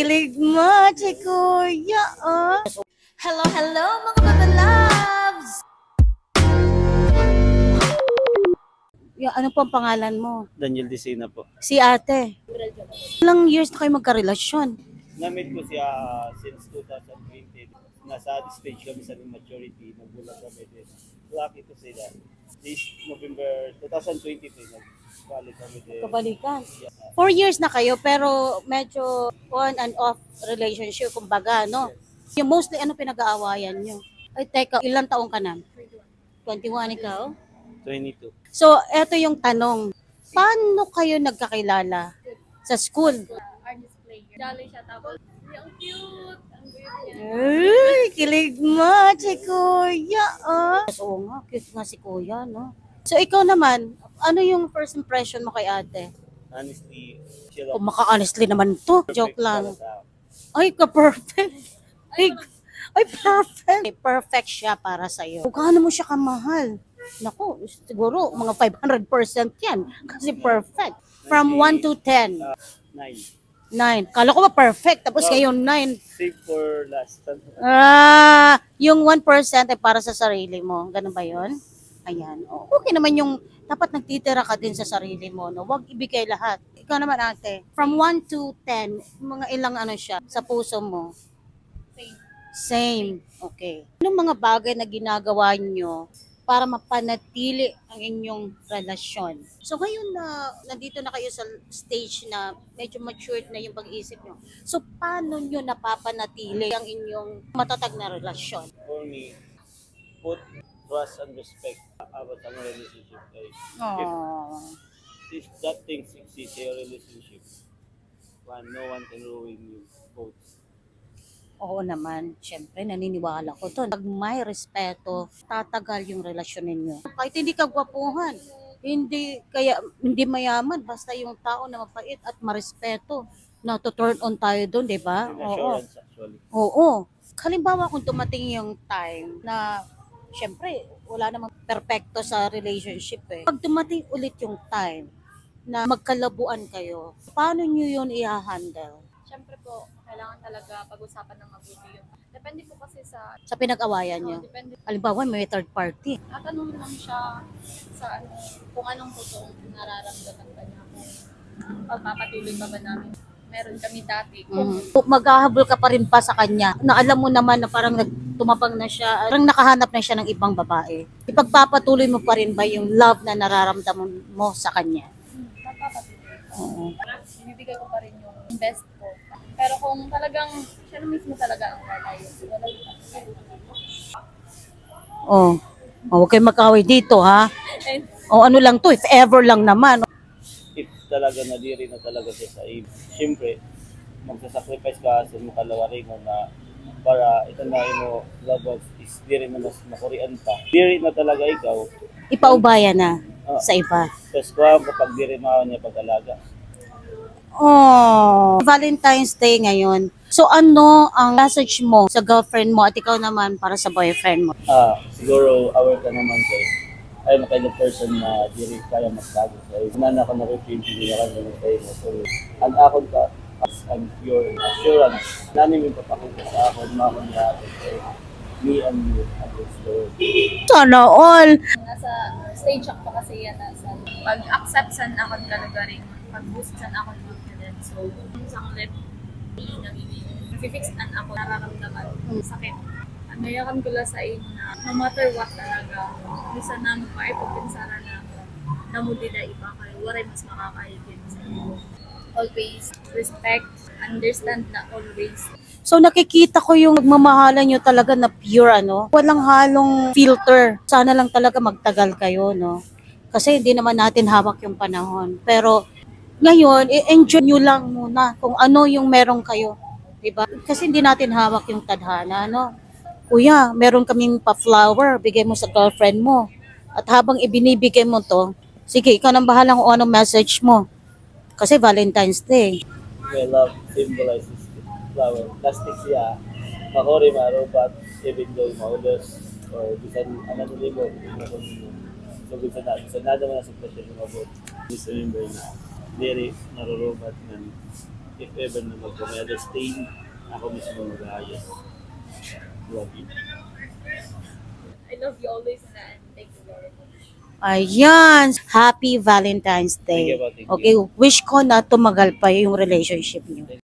kilig mo, si Kuya, oh. Hello, hello mga Baba Loves! Ano po ang pangalan mo? Daniel Decina po. Si ate. Ilang years na kayo magkarelasyon? Na-meet ko siya since 2020. Nasa stage kami sa maturity. Nagbulag kami din. Lucky to say that. This November 2023, nagbalik kami din. Kabalikan. 4 years na kayo pero medyo on and off relationship, kumbaga, no? Yung mostly ano pinag-aawayan nyo? Ay, teka, ilang taong ka na? 21 ikaw? 22. So, eto yung tanong. Paano kayo nagkakilala? Sa school? Art display. Dali siya tapos. Ang cute! Ang cute niya. Ay, kilig mo, si Kuya, oh. Oo nga, cute nga si Kuya, no? So, ikaw naman, ano yung first impression mo kay ate? Honestly, Kung maka-honestly naman to, joke lang. Ay, ka-perfect. Ay, perfect. Perfect siya para sa'yo. Kung gaano mo siya kamahal, naku, siguro mga 500% yan. Kasi perfect. From 1 to 10. 9. Kala ko ba perfect, tapos ngayon 9. Save for last. Yung 1% ay para sa sarili mo. Ganun ba yun? Ayan. Oh. Okay naman yung dapat nagtitira ka din sa sarili mo. No? Huwag ibigay lahat. Ikaw naman ate, from 1 to 10, mga ilang ano siya sa puso mo? Same. Okay. Anong mga bagay na ginagawa nyo para mapanatili ang inyong relasyon? So ngayon na nandito na kayo sa stage na medyo matured na yung pag-iisip nyo. So paano nyo napapanatili ang inyong matatag na relasyon? For me, put trust and respect about our relationship. Like, if that thing exists in your relationship, no one can ruin you both. Oo naman, syempre naniniwala ko to. Pag may respeto, tatagal yung relasyon ninyo. Kahit hindi ka gwapuhan, hindi mayaman, basta yung tao na mapait at marespeto, na to turn on tayo doon, di ba? Oo. Oo. Halimbawa kung tumating yung time na syempre wala namang perpekto sa relationship eh. Pag tumating ulit yung time na magkalabuan kayo, paano nyo yun i-handle? Siyempre po, kailangan talaga pag-usapan ng mabuti yun. Depende po kasi sa Pinag-awayan nyo. depende. Halimbawa may third party. Tatanungin lang siya sa kung anong totoong nararamdaman ba niya. Kung pagpapatuloy ba namin. Meron kami dati. Maghahabol ka pa rin pa sa kanya na alam mo naman na parang tumapang na siya, parang nakahanap na siya ng ibang babae. Ipagpapatuloy mo pa rin ba yung love na nararamdaman mo sa kanya? Magpapatuloy. Oo. Binibigay ko pa rin yung best ko. Pero kung talagang siya na mismo talaga ang lalayo, Oh, huwag kayo mag-away dito, ha? O ano lang to, if ever lang naman. If talaga nadiri na talaga siya sa iyo, siyempre, magsasacrifice ka sa mga kalawarin mo na para ito na mo love is diri na mas makurian pa. Diri na talaga ikaw. Ipaubaya na sa iba. Tapos kapag diri na niya pag-alaga. Oh, Valentine's Day ngayon. So ano ang message mo sa girlfriend mo at ikaw naman para sa boyfriend mo? Siguro aware ka naman kay I'm a kind of person na diri kaya magtago sa iyo. Nana ko na rin hindi na kami sa iyo. So, ang akon ka and your assurance. Nani mo papakita sa akon, mga niya me and you at this Lord. Sana all. nasa stage ako kasi yan nasa pag-accept sa akong kalugaring, pag-boost sa akong confidence. So, isang lip, nag-fix ako nararamdaman. Sakit. Nayakan ko lang sa inyo na no matter what talaga, bisa na mo pa ipapinsara na namuli na iba kayo. Waray mas makakaigin sa inyo. Always respect, understand na always. So nakikita ko yung magmamahalan nyo talaga na pure, ano? Walang halong filter. Sana lang talaga magtagal kayo, no? Kasi hindi naman natin hawak yung panahon. Pero ngayon, i-enjoy nyo lang muna kung ano yung meron kayo. Diba? Kasi hindi natin hawak yung tadhana, no? Kuya, meron kaming pa-flower, bigay mo sa girlfriend mo. At habang ibinibigay mo to, sige, ikaw nang bahala kung anong message mo. Kasi Valentine's Day. My love symbolizes flower. Plastic siya. Makori, marobat, even though maulos, or bisan another label, so bisan na naman sa pressure ng mabot. Just remember na, diri, narurubat, and if ever na magpumaya stain, ako mismo mag-aayos. Love you. I love you always and thank you very much. Ayan. Happy Valentine's Thank Day. you po, thank you. Okay, wish ko na tumagal pa yung relationship niyo.